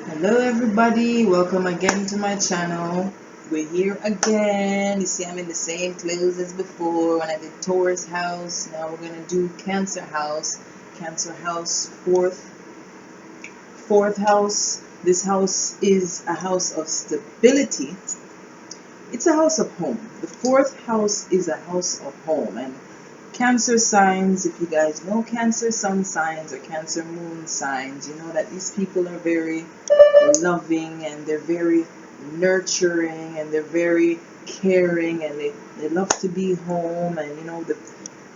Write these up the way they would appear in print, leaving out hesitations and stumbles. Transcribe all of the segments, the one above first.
Hello everybody, welcome again to my channel. We're here again. You see I'm in the same clothes as before when I did Taurus house. Now we're gonna do Cancer house. Cancer house, fourth house. This house is a house of stability. It's a house of home. The fourth house is a house of home. And Cancer signs, if you guys know Cancer sun signs or Cancer moon signs, you know that these people are very loving and they're very nurturing and they're very caring and they love to be home, and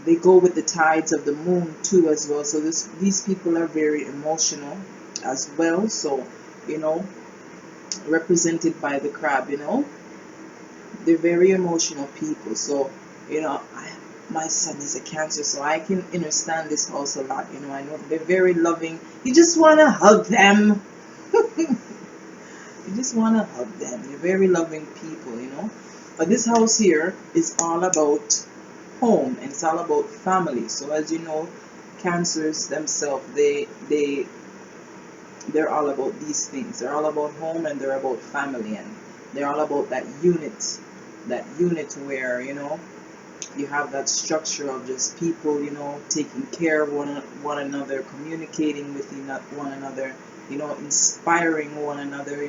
they go with the tides of the moon too as well. So these people are very emotional as well. So you know represented by the crab, they're very emotional people. So my son is a Cancer, so I can understand this house a lot. I know they're very loving. You just want to hug them. You just want to hug them. They're very loving people. But this house here is all about home and it's all about family. So as you know, Cancers themselves, they're all about these things. They're all about home and they're about family, and they're all about that unit where you have that structure of just people, taking care of one another, communicating with one another, inspiring one another.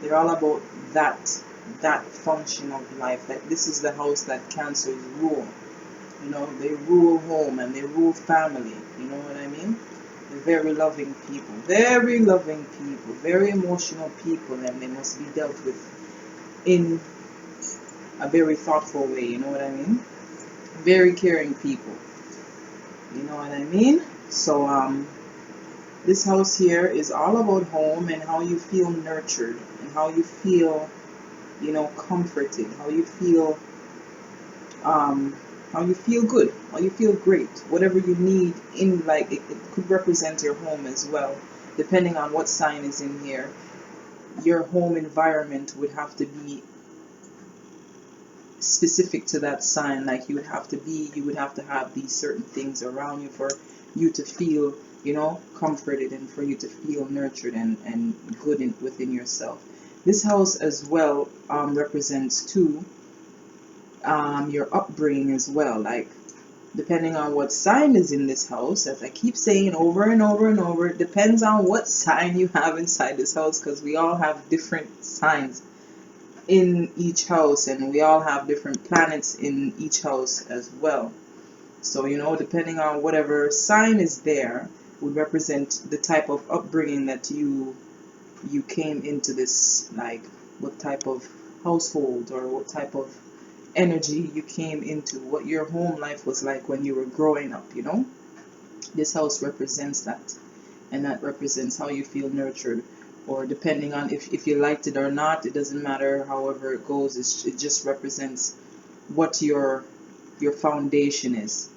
They're all about that function of life. That this is the house that Cancers rule. They rule home and they rule family. You know what I mean? They're very loving people, very emotional people, and they must be dealt with in a very thoughtful way. You know what I mean? Very caring people. You know what I mean? So this house here is all about home and how you feel nurtured and how you feel, comforted, um how you feel good, how you feel great. Whatever you need in, like, it could represent your home as well. Depending on what sign is in here, your home environment would have to be specific to that sign. Like you would have to have these certain things around you for you to feel comforted, and for you to feel nurtured and good within yourself. This house as well represents too your upbringing as well. Like, depending on what sign is in this house, as I keep saying over and over and over, it depends on what sign you have inside this house, because we all have different signs in each house, and we all have different planets in each house as well. So depending on whatever sign is there, would represent the type of upbringing that you came into this, like what type of household or what type of energy you came into, what your home life was like when you were growing up. This house represents that, and that represents how you feel nurtured, or depending on if you liked it or not. It doesn't matter. However it goes, it just represents what your foundation is,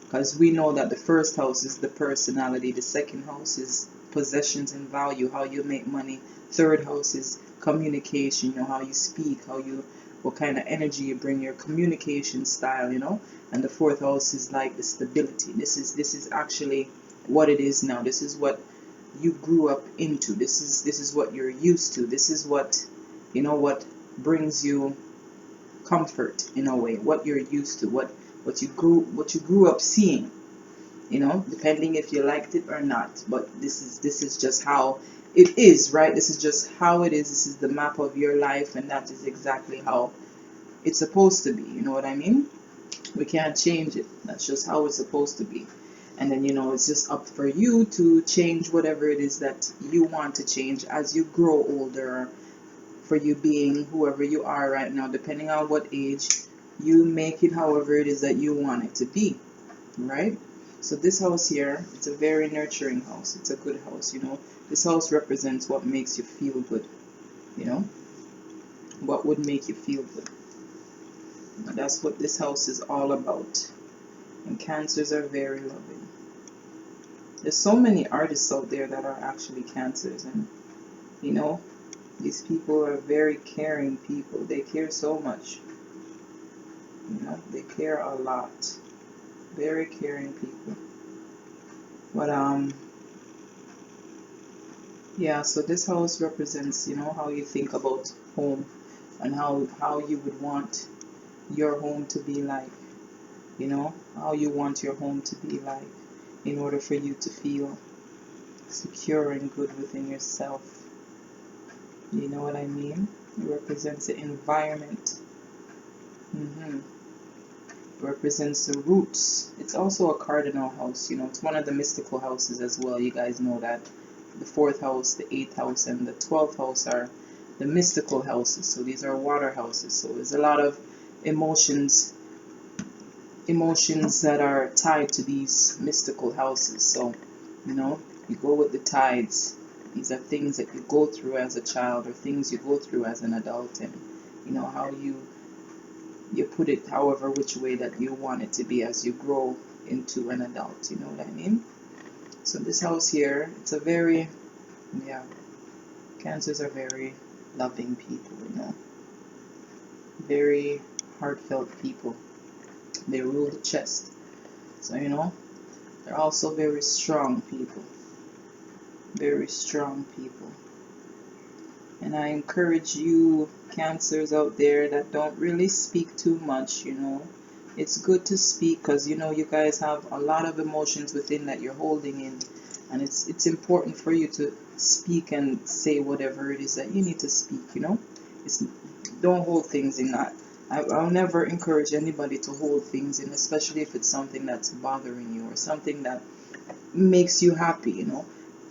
because we know that the first house is the personality, the second house is possessions and value, how you make money, third house is communication, how you speak, what kind of energy you bring, your communication style, and the fourth house is like the stability. This is actually what it is now. This is what you grew up into. This is what you're used to. This is what brings you comfort in a way, what you're used to, what you grew up seeing, depending if you liked it or not. But this is just how it is, right? This is just how it is. This is the map of your life, and that is exactly how it's supposed to be. You know what I mean? We can't change it. That's just how it's supposed to be. And then it's just up for you to change whatever it is that you want to change as you grow older. For you being whoever you are right now, depending on what age, you make it however it is that you want it to be, right? So this house here, it's a very nurturing house. It's a good house. This house represents what makes you feel good. you know what would make you feel good. And that's what this house is all about. And Cancers are very loving. There's so many artists out there that are actually Cancers, and you know these people are very caring people. They care so much. They care a lot. Very caring people. But Yeah, so this house represents, how you think about home and how you would want your home to be like, how you want your home to be like in order for you to feel secure and good within yourself. You know what I mean? It represents the environment. hmm Represents the roots. It's also a cardinal house, it's one of the mystical houses as well. You guys know that the fourth house, the eighth house, and the 12th house are the mystical houses. So these are water houses. So there's a lot of emotions emotions that are tied to these mystical houses. So, you know, you go with the tides. These are things that you go through as a child or things you go through as an adult, and how you put it however which way that you want it to be as you grow into an adult. You know what I mean? So this house here, it's a very, yeah, Cancers are very loving people, very heartfelt people. They rule the chest. So, they're also very strong people. Very strong people. And I encourage you, Cancers out there that don't really speak too much, It's good to speak because, you guys have a lot of emotions within that you're holding in. And it's important for you to speak and say whatever it is that you need to speak. It's, don't hold things in that. I'll never encourage anybody to hold things in, especially if it's something that's bothering you or something that makes you happy.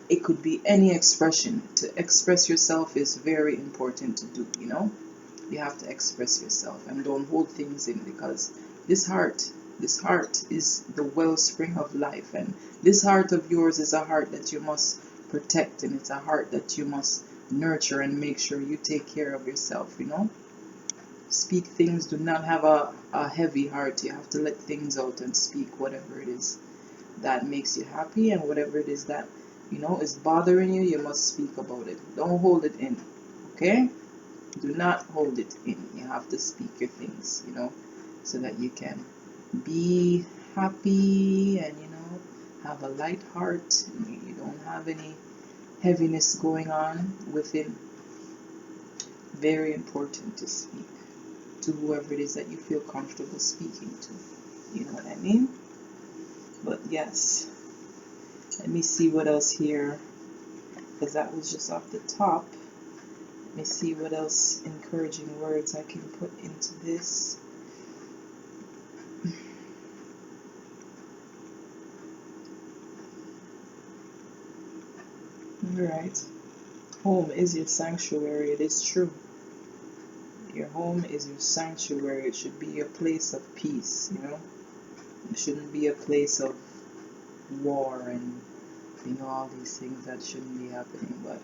It could be any expression. To express yourself is very important to do. You have to express yourself and don't hold things in, because this heart is the wellspring of life, and this heart of yours is a heart that you must protect, and it's a heart that you must nurture and make sure you take care of yourself. Speak things, do not have a heavy heart. You have to let things out and speak whatever it is that makes you happy, and whatever it is that is bothering you, you must speak about it. Don't hold it in. Okay? Do not hold it in. You have to speak your things, so that you can be happy and have a light heart. You don't have any heaviness going on within. Very important to speak to whoever it is that you feel comfortable speaking to. You know what I mean? But yes, let me see what else here, because that was just off the top. Let me see what else encouraging words I can put into this. Alright. Home is your sanctuary. It is true. Your home is your sanctuary. It should be your place of peace. It shouldn't be a place of war and all these things that shouldn't be happening, but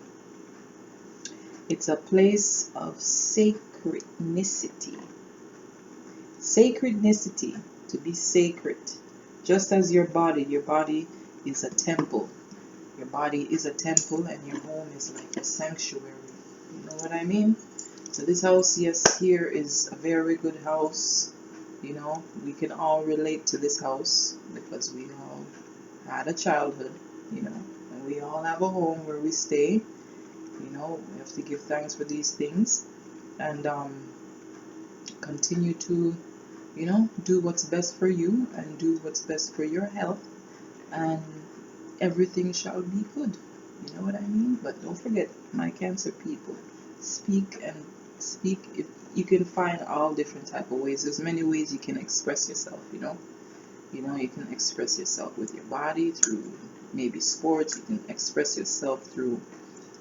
it's a place of sacrednicity. Sacrednicity, to be sacred. Just as your body is a temple. Your body is a temple, and your home is like a sanctuary. You know what I mean? So this house, yes, here is a very good house. We can all relate to this house because we all had a childhood, and we all have a home where we stay. We have to give thanks for these things and continue to, do what's best for you and do what's best for your health, and everything shall be good. You know what I mean? But don't forget, my Cancer people, speak and speak. If you can find all different type of ways. There's many ways you can express yourself. You can express yourself with your body through maybe sports. You can express yourself through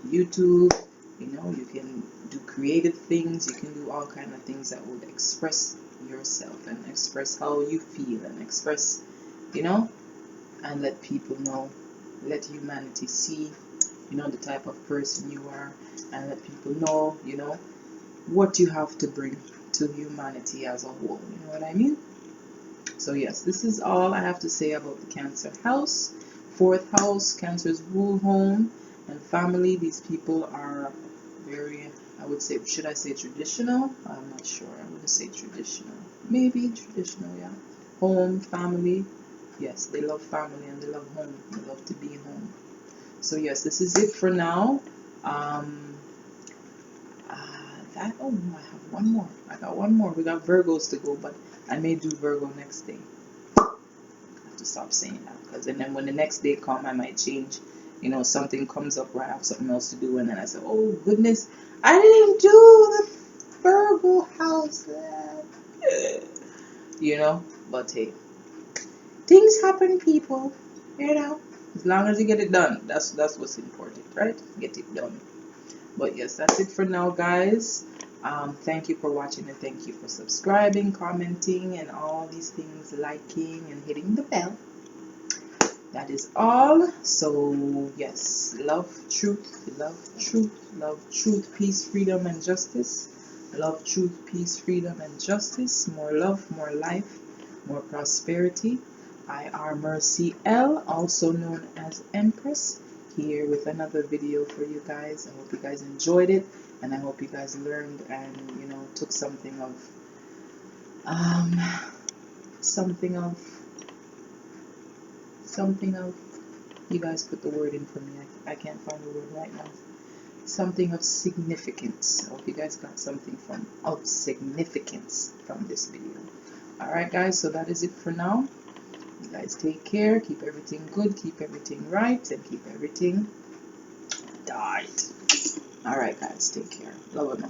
YouTube. You can do creative things. You can do all kind of things that would express yourself and express how you feel and express, and let people know, let humanity see, the type of person you are, and let people know, what you have to bring to humanity as a whole. You know what I mean? So yes, this is all I have to say about the Cancer house. Fourth house, Cancer's rule home and family. These people are very, I would say, should I say traditional? I'm not sure. I wouldn't say traditional. Maybe traditional, yeah. Home, family. Yes, they love family and they love home. They love to be home. So yes, this is it for now. Oh, I have one more. I got one more. We got Virgos to go, but I may do Virgo next day. I have to stop saying that, because and then when the next day come, I might change. You know, something comes up where I have something else to do, and then I say, oh goodness, I didn't do the Virgo house. You know, but hey, things happen, people. You know, as long as you get it done, that's what's important, right? Get it done. But yes, that's it for now, guys. Thank you for watching, and thank you for subscribing, commenting, and all these things, liking and hitting the bell. That is all. So yes, love, truth, love, truth, love, truth, peace, freedom, and justice. Love, truth, peace, freedom, and justice. More love, more life, more prosperity. I are Mercy L, also known as Empress, here with another video for you guys. I hope you guys enjoyed it, and I hope you guys learned and, you know, took something of something of you guys put the word in for me. I can't find the word right now. Something of significance. I hope you guys got something of significance from this video. Alright guys, so that is it for now. You guys take care, keep everything good, keep everything right, and keep everything tight. Alright guys, take care. Love and